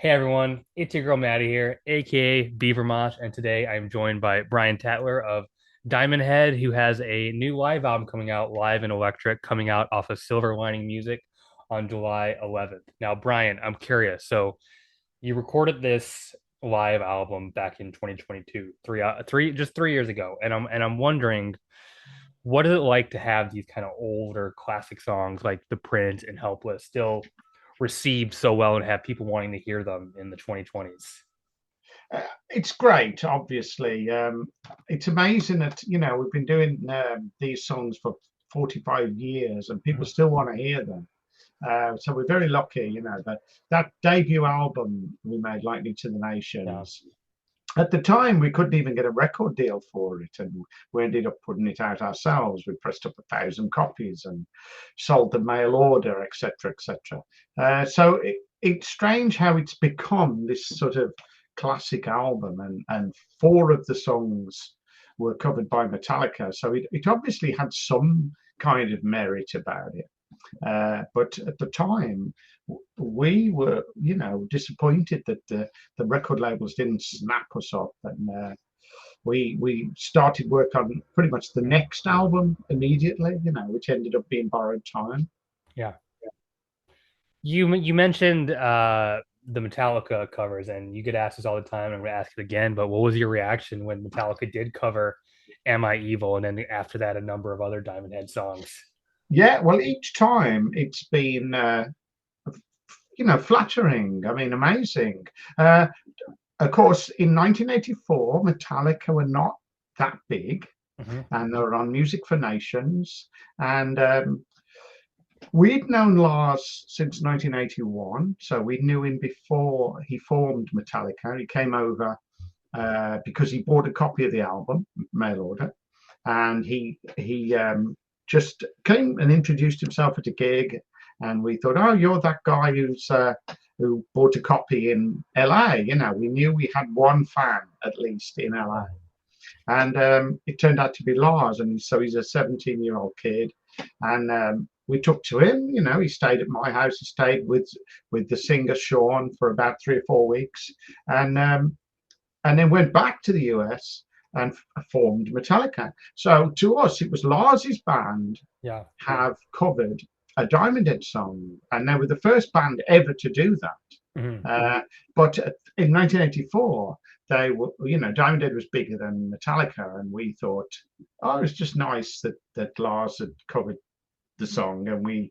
Hey everyone, it's your girl Maddie here, aka Beavermot, and today I'm joined by Brian Tatler of Diamond Head, who has a new live album coming out, Live and Electric, coming out off of Silver Lining Music on July 11th. Now, Brian, I'm curious. So, you recorded this live album back in 2022, just 3 years ago, and I'm wondering, what is it like to have these kind of older classic songs like The Prince and Helpless still received so well and have people wanting to hear them in the 2020s? It's great, obviously. It's amazing that, we've been doing these songs for 45 years and people Mhm. still want to hear them. So we're very lucky, that debut album we made, Lightning to the Yeah. Nations. At the time, we couldn't even get a record deal for it, and we ended up putting it out ourselves. We pressed up 1,000 copies and sold the mail order, etc., etc. It's strange how it's become this sort of classic album, and four of the songs were covered by Metallica. So it obviously had some kind of merit about it. But at the time, we were, disappointed that the record labels didn't snap us up, and we started work on pretty much the next album immediately, which ended up being Borrowed Time. Yeah. You mentioned the Metallica covers, and you get asked this all the time. I'm going to ask it again, but what was your reaction when Metallica did cover "Am I Evil" and then after that a number of other Diamond Head songs? Yeah, well, each time it's been, flattering. I mean, amazing. Uh, of course, in 1984, Metallica were not that big, Hmm. and they were on Music for Nations. And we'd known Lars since 1981, so we knew him before he formed Metallica. He came over because he bought a copy of the album, mail order, and he just came and introduced himself at a gig, and we thought, oh, you're that guy who bought a copy in LA. We knew we had one fan at least in LA, and it turned out to be Lars, and so he's a 17-year-old kid, and we took to him. He stayed at my house. He stayed with the singer Sean for about 3 or 4 weeks, and then went back to the US and formed Metallica. So to us, it was Lars's band Yeah. have covered a Diamond Head song, and they were the first band ever to do Hmm. that. But in 1984, they were, Diamond Head was bigger than Metallica, and we thought, oh, it was just nice that Lars had covered the song, and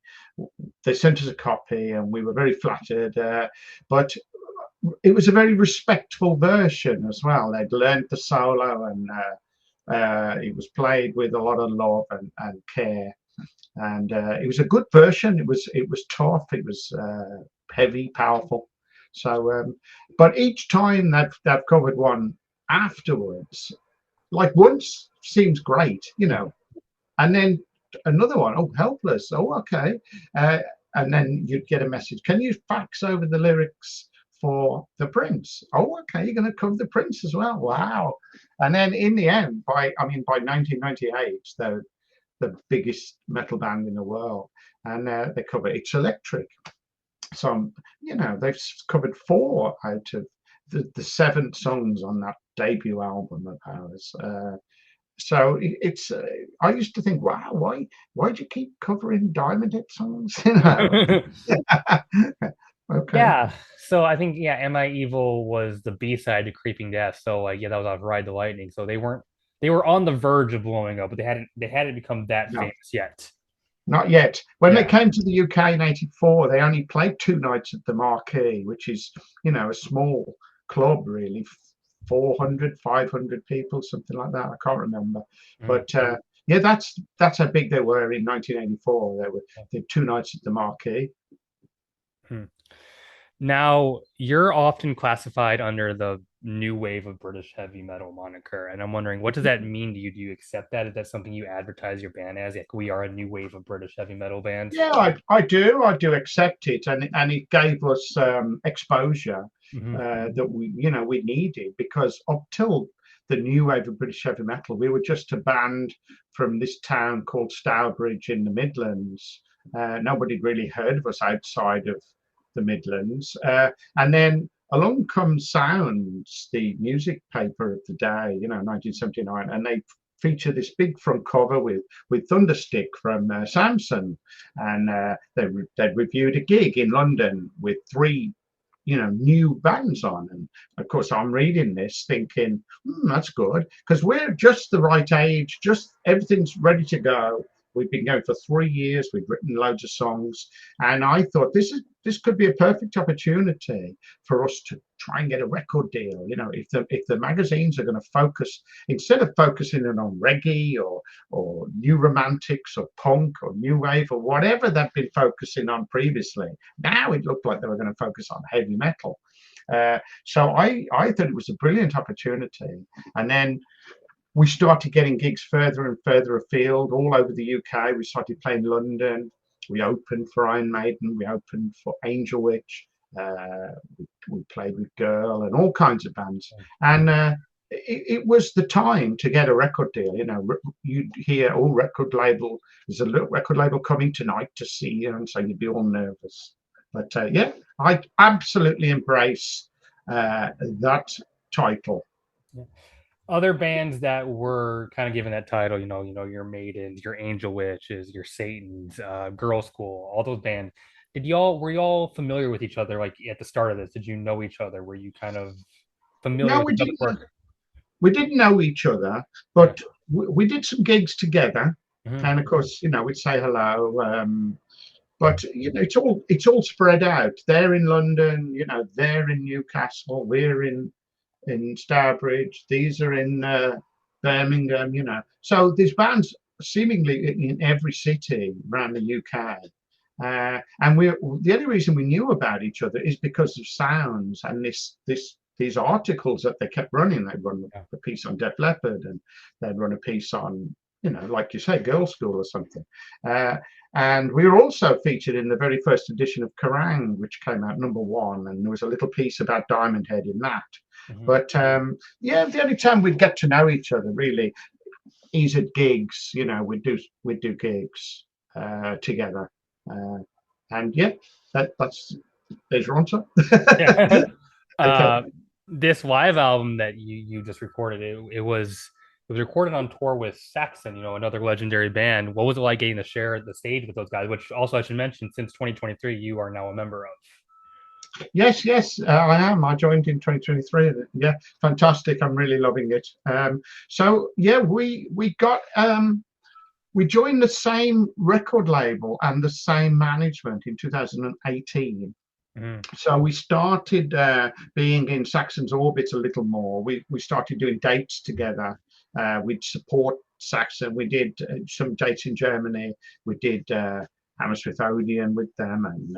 they sent us a copy, and we were very flattered. But it was a very respectful version as well. They'd learned the solo, and it was played with a lot of love and care. And it was a good version. It was tough. It was heavy, powerful. So, but each time they've covered one afterwards, like once seems great, and then another one, oh, Helpless, oh, okay, uh, and then you'd get a message, can you fax over the lyrics for the Prince? Oh, okay, you're going to cover the Prince as well, wow. And then in the end, by 1998, they're the biggest metal band in the world, and they cover It's Electric. So they've covered four out of the seven songs on that debut album of ours. So it's. I used to think, wow, why do you keep covering Diamond Head songs? Okay. Yeah. So I think "Am I Evil" was the B side to Creeping Death. So like yeah, that was off Ride the Lightning. So they were on the verge of blowing up, but they hadn't become that No, famous yet. not yet. When they Yeah. came to the UK in '84, they only played two nights at the Marquee, which is, a small club, really, 400, 500 people, something like that. I can't remember. Mm. But yeah, that's how big they were in 1984. They had two nights at the Marquee. Mm. Now, you're often classified under the new wave of British heavy metal moniker, and I'm wondering, what does that mean to you? Do you accept that? Is that something you advertise your band as? Like, we are a new wave of British heavy metal band? Yeah, I do accept it, and it gave us exposure Hmm. that we needed, because up till the new wave of British heavy metal, we were just a band from this town called Stourbridge in the Midlands. Nobody really heard of us outside of the Midlands, and then along comes Sounds, the music paper of the day, 1979, and they feature this big front cover with Thunderstick from Samson, and they reviewed a gig in London with three new bands on. And of course I'm reading this thinking, that's good, because we're just the right age, just everything's ready to go. We've been going for 3 years, we've written loads of songs, and I thought this could be a perfect opportunity for us to try and get a record deal. If the magazines are going to focus, instead of focusing in on reggae or new romantics or punk or new wave or whatever they've been focusing on previously, now it looked like they were going to focus on heavy metal. So I thought it was a brilliant opportunity. And then we started getting gigs further and further afield, all over the UK. We started playing London. We opened for Iron Maiden. We opened for Angel Witch. We played with Girl and all kinds of bands. And it was the time to get a record deal. You'd hear, record label, there's a little record label coming tonight to see you, and so you'd be all nervous. But yeah, I absolutely embrace that title. Yeah. Other bands that were kind of given that title, your Maidens, your Angel Witches, your Satans, Girl School, all those bands. Were y'all familiar with each other like at the start of this? Did you know each other? Were you kind of familiar No, with each other's work? we didn't know each other, Yeah. but we did some gigs together, Hmm. and of course, we'd say hello. But it's all spread out. They're in London, they're in Newcastle, we're in Stourbridge. These are in Birmingham. So there's bands seemingly in every city around the UK. And the only reason we knew about each other is because of Sounds and these articles that they kept running. They'd run Yeah. a piece on Def Leppard, and they'd run a piece on, like you say, Girl School or something. And we were also featured in the very first edition of Kerrang, which came out #1, and there was a little piece about Diamond Head in that. Hmm. But yeah, the only time we'd get to know each other really is at gigs. We'd do gigs together, and yeah, there's your answer. Yeah. Okay. This live album that you just recorded, it was recorded on tour with Saxon, another legendary band. What was it like getting to share the stage with those guys? Which also I should mention, since 2023, you are now a member of. Yes, I am. I joined in 2023. Yeah, fantastic. I'm really loving it. So yeah, we joined the same record label and the same management in 2018. Mhm. So we started being in Saxon's orbit a little more. We started doing dates together. We'd support Saxon. We did some dates in Germany. We did Hammersmith Odeon with them, and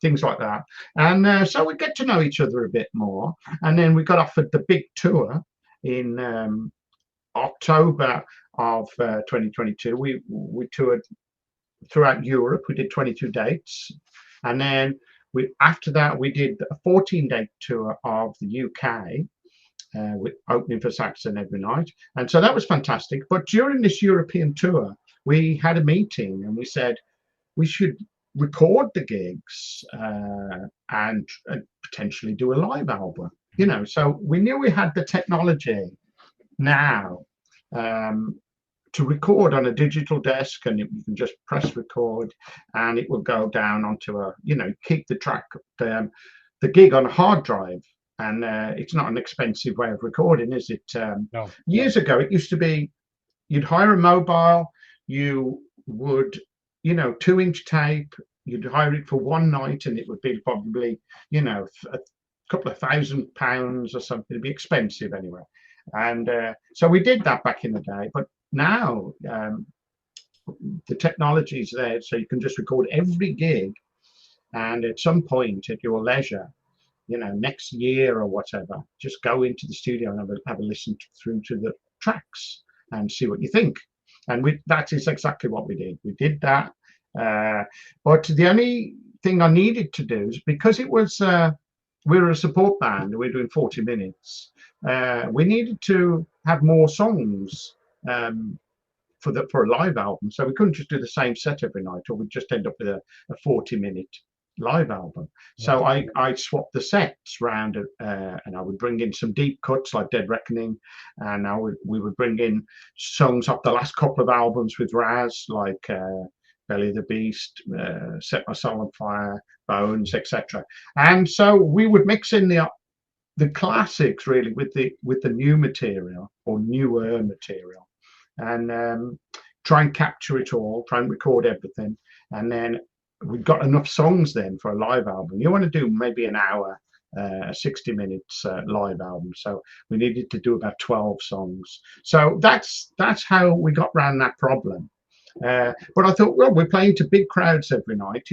things like that. And so we get to know each other a bit more. And then we got offered the big tour in October of 2022. We toured throughout Europe. We did 22 dates, and then after that we did a 14-day tour of the UK. With opening for Saxon every night, and so that was fantastic. But during this European tour, we had a meeting and we said we should record the gigs and potentially do a live album. So we knew we had the technology now to record on a digital desk, and you can just press record, and it will go down onto keep the gig on a hard drive. And it's not an expensive way of recording, is it? No. Years ago, it used to be you'd hire a mobile, you would 2-inch tape, you'd hire it for one night, and it would be probably a couple of £1,000 or something. It'd be expensive anyway. And so we did that back in the day. But now the technology is there, so you can just record every gig, and at some point at your leisure, next year or whatever, just go into the studio and have a listen through to the tracks and see what you think. And that is exactly what we did. We did that. But the only thing I needed to do is, because it was we were a support band, we were doing 40 minutes. We needed to have more songs for a live album, so we couldn't just do the same set every night, or we'd just end up with a 40-minute live album. Yeah. So I swapped the sets round, and I would bring in some deep cuts like Dead Reckoning, and we would bring in songs off the last couple of albums with Raz, like Belly of the Beast, Set My Soul on Fire, Bones, etc. And so we would mix in the classics really with the new material or newer material, and try and capture it all, try and record everything, and then we've got enough songs then for a live album. You want to do maybe an hour, 60 minutes live album. So we needed to do about 12 songs. So that's how we got around that problem. But I thought, well, we're playing to big crowds every night.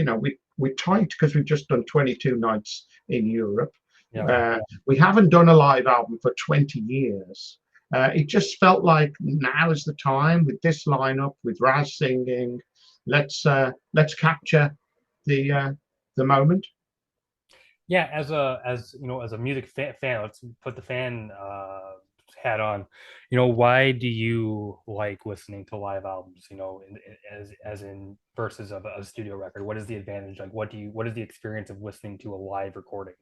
We're tight because we've just done 22 nights in Europe. Yeah. We haven't done a live album for 20 years. It just felt like now is the time with this lineup, with Raz singing. Let's capture the moment. Yeah, as you know, as a music fan, let's put the fan hat on. You know, why do you like listening to live albums? You know, as in versus of a studio record. What is the advantage? Like, what is the experience of listening to a live recording?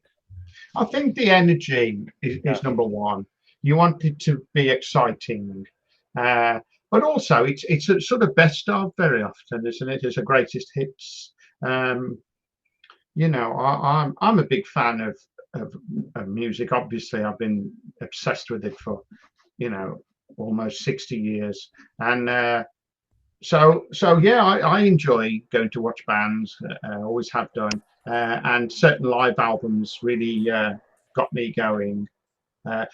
I think the energy Yeah. is number one. You want it to be exciting, uh, but also it's a sort of best of very often, isn't it? It's a greatest hits. Um, I'm a big fan of, of music. Obviously, I've been obsessed with it for you know almost 60 years, and so yeah, I enjoy going to watch bands. Always have done, and certain live albums really got me going.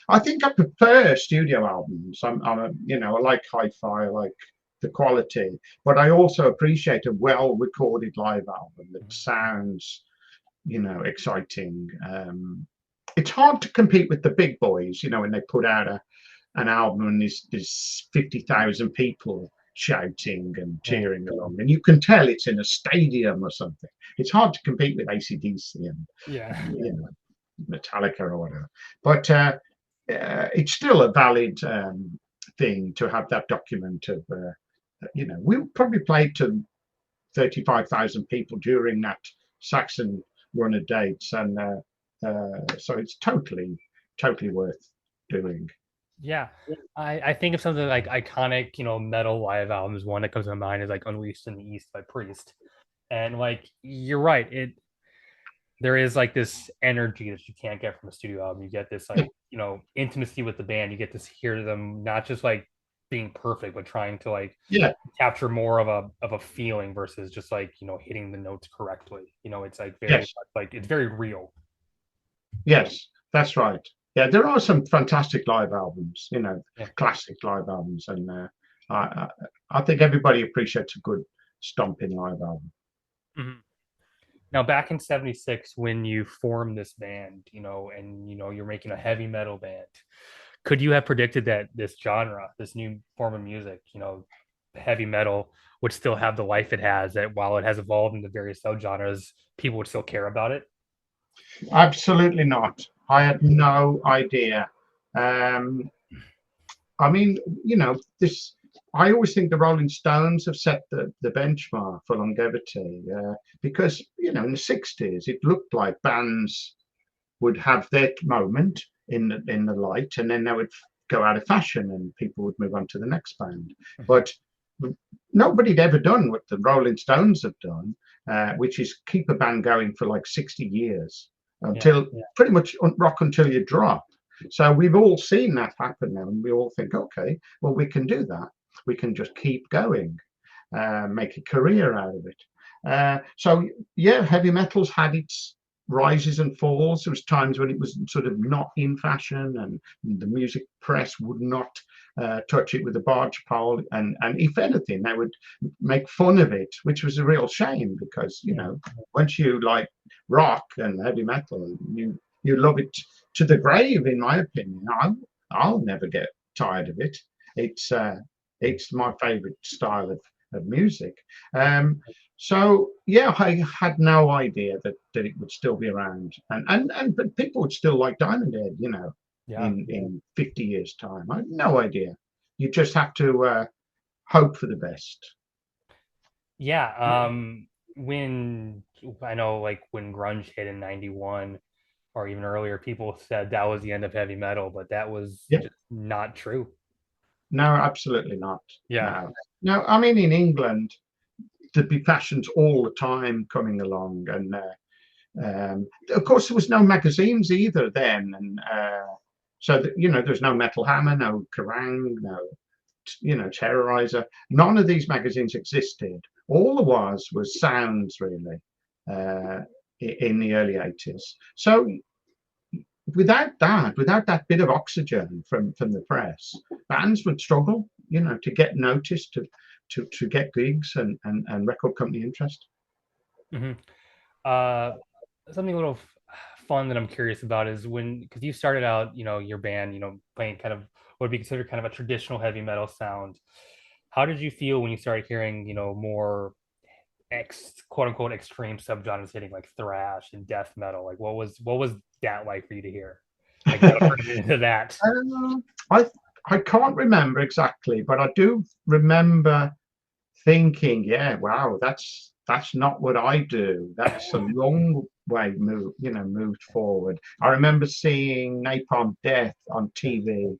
I think I prefer studio albums. I like hi-fi, I like the quality, but I also appreciate a well-recorded live album that sounds, exciting. It's hard to compete with the big boys, when they put out an album and there's 50,000 people shouting and Yeah. cheering along, and you can tell it's in a stadium or something. It's hard to compete with AC/DC and Yeah. you know, Metallica or whatever. But it's still a valid thing to have that document of, we probably played to 35,000 people during that Saxon run of dates. And so it's totally worth doing. Yeah. I think of something like iconic, you know, metal live albums. One that comes to my mind is like Unleashed in the East by Priest. And like you're right, it there is like this energy that you can't get from a studio album. You get this like, you know, intimacy with the band. You get to hear them not just like being perfect, but trying to like Yeah, capture more of a feeling versus just like, you know, hitting the notes correctly. You know, it's like very yes, much like it's very real. yes, that's right. Yeah, there are some fantastic live albums, Yeah. classic live albums. And I, I, I think everybody appreciates a good stomping live album. Mhm. Now, back in '76, when you formed this band, you know, and you know you're making a heavy metal band, could you have predicted that this genre, this new form of music, you know, heavy metal, would still have the life it has? That while it has evolved into various subgenres, people would still care about it? Absolutely not. I had no idea. Um, I mean, this. I always think the Rolling Stones have set the benchmark for longevity because in the '60s it looked like bands would have their moment in the light, and then they would go out of fashion, and people would move on to the next band. Mhm. But nobody'd ever done what the Rolling Stones have done, which is keep a band going for like 60 years Yeah. until pretty much rock until you drop. So we've all seen that happen now, and we all think, okay, well, we can do that. We can just keep going, make a career out of it. So yeah, heavy metal's had its rises and falls. There was times when it was sort of not in fashion, and the music press would not touch it with a barge pole, and if anything, they would make fun of it, which was a real shame because Yeah. once you like rock and heavy metal, you love it to the grave. In my opinion, I'll never get tired of it. It's it's my favorite style of music. Um, so yeah, I had no idea that it would still be around, and but people would still like Diamond Head, Yeah. in 50 years' time. I had no idea. You just have to hope for the best. Yeah. when I know like when grunge hit in 91 or even earlier, people said that was the end of heavy metal, but that was Yeah, just not true. no, absolutely not. Yeah. No, no. I mean, in England, there'd be fashions all the time coming along, and of course, there was no magazines either then, and so that, there's no Metal Hammer, no Kerrang, no Terrorizer. None of these magazines existed. All there was Sounds really uh, in the early 80s. So without that bit of oxygen from the press, bands would struggle, to get noticed, to get gigs and record company interest. Hmm. Uh, Something a little fun that I'm curious about is when, because you started out, your band, playing kind of what would be considered kind of a traditional heavy metal sound. How did you feel when you started hearing, more quote unquote extreme subgenres hitting like thrash and death metal? Like what was that like for you to hear? Like getting into that. Um, I I can't remember exactly, but I do remember thinking, yeah, wow, that's not what I do. That's a long way moved forward. I remember seeing Napalm Death on TV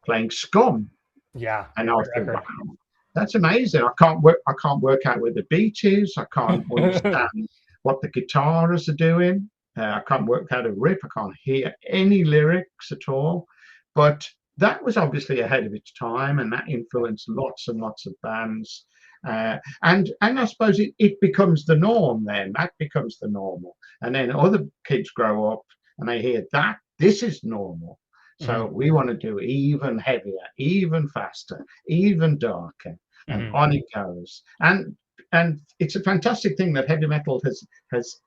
playing Scum, Yeah, and I great thought, record. wow, that's amazing. I can't work out where the beat is. I can't understand what the guitarists are doing. I can't work out a riff. I can't hear any lyrics at all. But that was obviously ahead of its time, and that influenced lots and lots of bands. And I suppose it becomes the norm then. That becomes the normal. And then other kids grow up and they hear that this is normal. So Hmm. we want to do even heavier, even faster, even darker, and Hmm. on it goes. And it's a fantastic thing that heavy metal has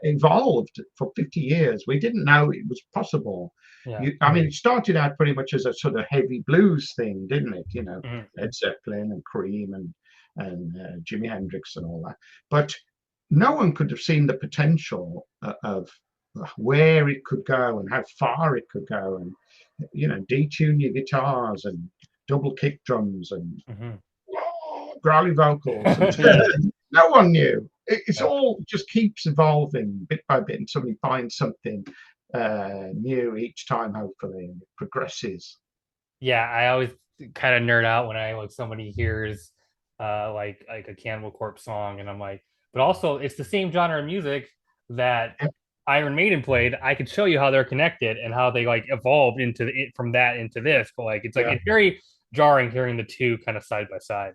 evolved for 50 years. We didn't know it was possible. Yeah. I mean, it started out pretty much as a sort of heavy blues thing, didn't it? Hmm. Led Zeppelin and Cream and Jimi Hendrix and all that. But no one could have seen the potential of where it could go and how far it could go, and detune your guitars and double kick drums and Hmm. growly vocals, and Yeah. no one knew. It's Yeah. all just keeps evolving bit by bit, and somebody finds something new each time, hopefully, and it progresses. Yeah, I always kind of nerd out when I like somebody hears like a Cannibal Corpse song, and I'm like, but also it's the same genre of music that Iron Maiden played. I could show you how they're connected and how they like evolved into it from that into this. But like it's like Yeah, it's very jarring hearing the two kind of side by side.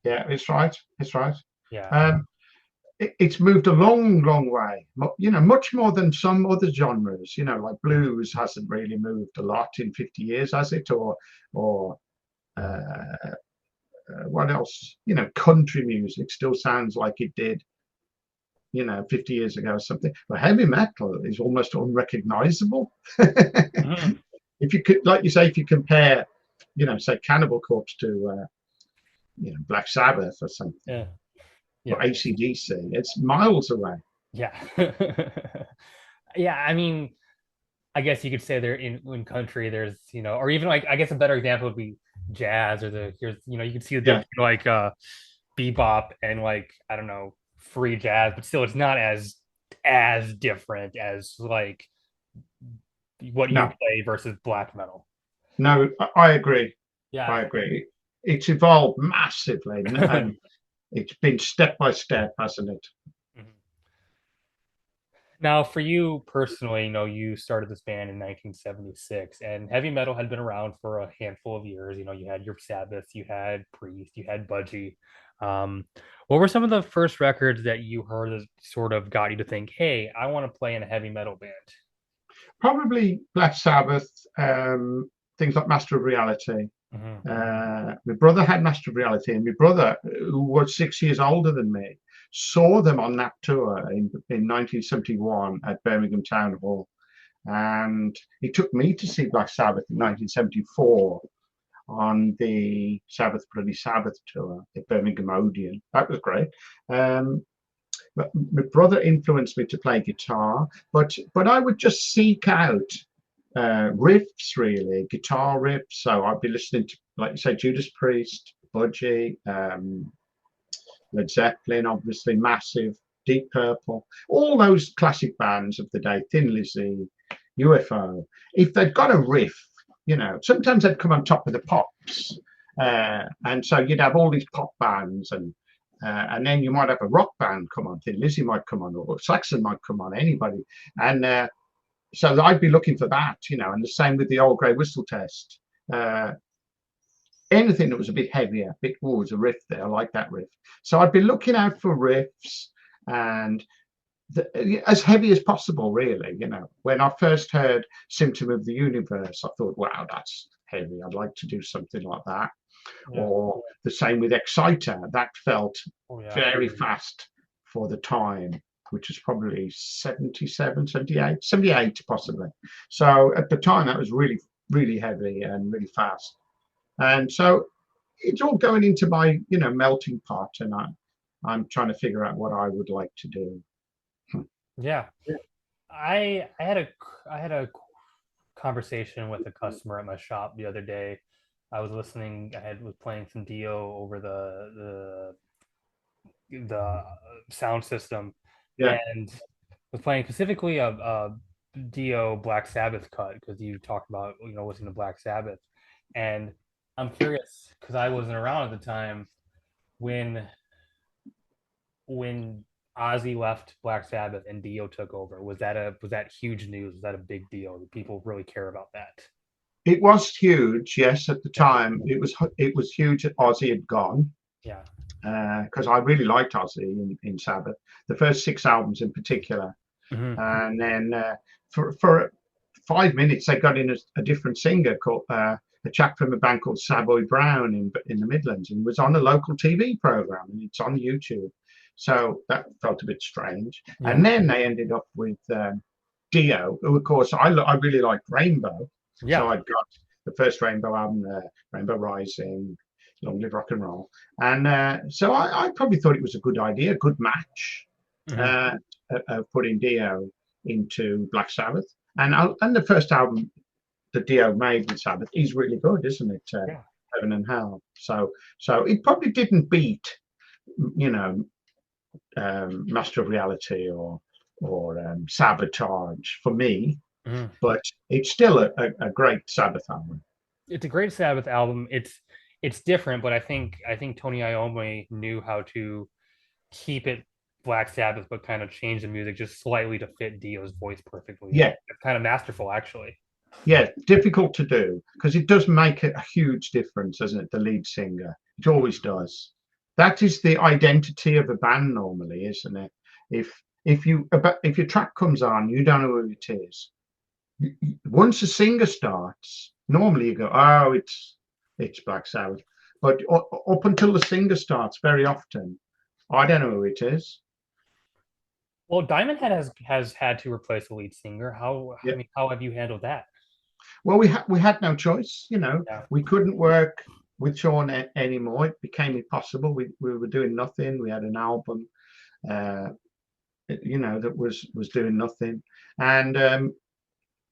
yeah, it's right. It's right. Yeah. Um, it's moved a long, long way. Much more than some other genres. Like blues hasn't really moved a lot in 50 years, has it? Or what else? Country music still sounds like it did, 50 years ago or something. But heavy metal is almost unrecognizable. Mhm. If you could, like you say, if you compare, say Cannibal Corpse to, Black Sabbath or something, Yeah. or Yeah. AC/DC, it's miles away. Yeah. Yeah. I mean, I guess you could say they're in country. There's or even like I guess a better example would be jazz or here's you can see the Yeah, difference like bebop and like I don't know free jazz, but still it's not as different as like what you no, play versus black metal. no, I agree. Yeah. I agree. It's evolved massively, and it's been step by step, hasn't it? Now, for you personally, you started this band in 1976, and heavy metal had been around for a handful of years. You had your Sabbath, you had Priest, you had Budgie. Um, what were some of the first records that you heard that sort of got you to think, "Hey, I want to play in a heavy metal band"? Probably Black Sabbath, things like Master of Reality. Hmm. My brother had Master of Reality, and my brother, who was 6 years older than me, saw them on that tour in 1971 at Birmingham Town Hall. And he took me to see Black Sabbath in 1974 on the Sabbath Bloody Sabbath tour at Birmingham Odeon. That was great. Um, but my brother influenced me to play guitar, but I would just seek out riffs, really, guitar riffs. So I'd be listening to, like you say, Judas Priest, Budgie, Led Zeppelin, obviously massive, Deep Purple, all those classic bands of the day, Thin Lizzy, UFO. If they'd got a riff, sometimes they'd come on top of the pops, and so you'd have all these pop bands, and then you might have a rock band come on. Thin Lizzy might come on, or Saxon might come on, anybody, and so I'd be looking for that, and the same with the Old Grey Whistle Test. Uh, Anything that was a bit heavier, a bit, oh, there's a riff there. I like that riff. So I'd be looking out for riffs and as heavy as possible, really. When I first heard Symptom of the Universe, I thought, wow, that's heavy. I'd like to do something like that. Yeah. Or the same with Exciter. That felt Oh yeah. very fast for the time, which was probably 77, 78, 78 possibly. So at the time, that was really, really heavy and really fast. And so it's all going into my, melting pot, and I'm trying to figure out what I would like to do. Yeah. I had a conversation with a customer at my shop the other day. I was listening. Was playing some Dio over the sound system, Yeah, and was playing specifically a Dio Black Sabbath cut because you talked about listening to Black Sabbath, and I'm curious because I wasn't around at the time when when Ozzy left Black Sabbath and Dio took over. Was that huge news? Was that a big deal? Did people really care about that? it was huge. Yes, at the Yeah, time, it was huge that Ozzy had gone, yeah, because I really liked Ozzy in Sabbath, the first six albums in particular, hmm and then for 5 minutes they got in a different singer called a chap from a band called Savoy Brown in the Midlands, and was on a local TV program, and it's on YouTube. So that felt a bit strange. yeah, And then they ended up with Dio, who of course I really liked Rainbow. So yeah. I'd got the first Rainbow album, Rainbow Rising, Long Live Rock and Roll, and so I probably thought it was a good idea, a good match, hmm uh, of putting Dio into Black Sabbath. And the first album that Dio made with Sabbath is really good, isn't it? Yeah. Heaven and Hell. So it probably didn't beat, you know, Master of Reality or Sabotage for me, hmm but it's still a great Sabbath album. It's a great Sabbath album. It's different, but I think Tony Iommi knew how to keep it Black Sabbath, but kind of change the music just slightly to fit Dio's voice perfectly. Yeah, It's kind of masterful, actually. yeah, difficult to do because it does make a huge difference, doesn't it? The lead singer, it always does. That is the identity of a band normally, isn't it? If if your track comes on, you don't know who it is. Once a singer starts, normally you go, oh, it's Black Sabbath. But up until the singer starts, very often, I don't know who it is. Well, Diamond Head has had to replace the lead singer. I Yeah. mean, how have you handled that? Well, we had no choice. Yeah. We couldn't work with Sean anymore. It became impossible. We were doing nothing. We had an album, uh, that was doing nothing, and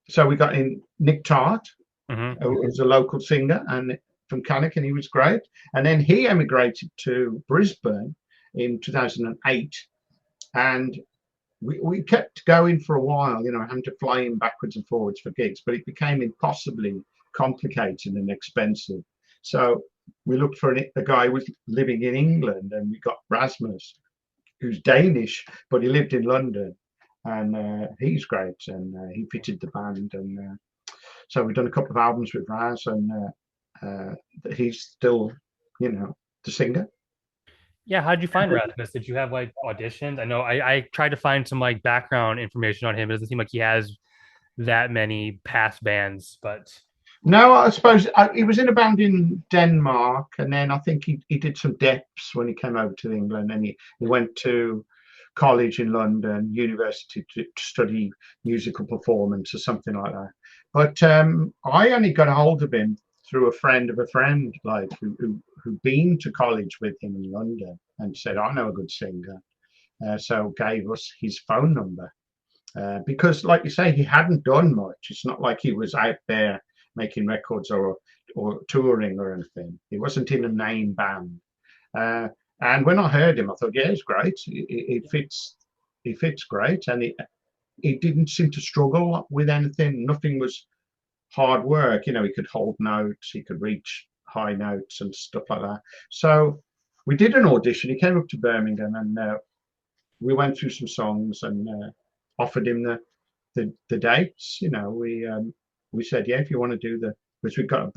so we got in Nick Tart, hmm who was a local singer and from Cannock, and he was great. And then he emigrated to Brisbane in 2008, and we kept going for a while, having to fly him backwards and forwards for gigs, but it became impossibly complicated and expensive. So we looked for a guy who was living in England, and we got Rasmus, who's Danish, but he lived in London, and he's great, and he fitted the band, and so we've done a couple of albums with Raz, and he's still, the singer. Yeah, how did you find Rasmus? Did you have like auditions? I know I tried to find some like background information on him. It doesn't seem like he has that many past bands, but No, I suppose he was in a band in Denmark, and then I think he did some Deps when he came over to England, and he went to college in London, university to study musical performance or something like that. But I only got a hold of him through a friend of a friend, like who'd been to college with him in London, and said, I know a good singer. So gave us his phone number. Because, like you say, he hadn't done much. It's not like he was out there making records or touring or anything. He wasn't in a name band, uh, And when I heard him, I thought, yeah, it's great. It fits. He fits great, and he didn't seem to struggle with anything. Nothing was hard work. He could hold notes, he could reach high notes and stuff like that. So we did an audition. He came up to Birmingham, and we went through some songs and offered him the dates. We said, yeah, if you want to do because we got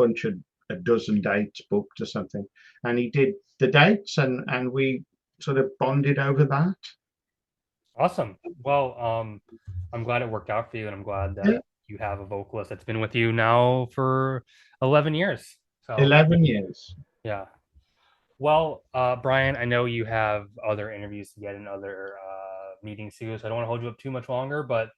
a dozen dates booked or something, and he did the dates, and we sort of bonded over that. Awesome. Well, I'm glad it worked out for you, and I'm glad Yeah, that you have a vocalist that's been with you now for 11 years. So, 11 years. yeah. Well, Brian, I know you have other interviews to get and other meetings to, so I don't want to hold you up too much longer, but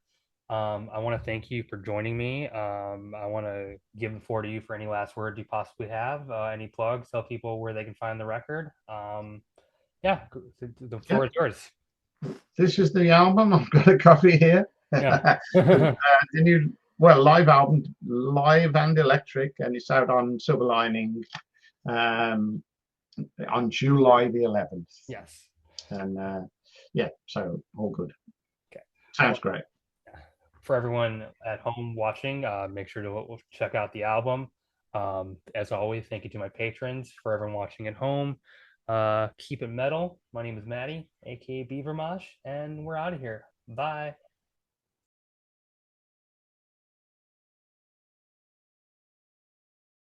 I want to thank you for joining me. I want to give the floor to you for any last words you possibly have, any plugs, tell people where they can find the record. Yeah, the Yeah, floor is yours. this is the album. I've got a copy here. Yeah. The new, well, live album, live and electric, and it's out on Silver Lining um, on July the 11th. Yes. And yeah, so all good. Okay. Sounds Well, great. for everyone at home watching, make sure to check out the album. As always, thank you to my patrons. For everyone watching at home, keep it metal. My name is Maddie, aka Beaver Mosh, and we're out of here. Bye.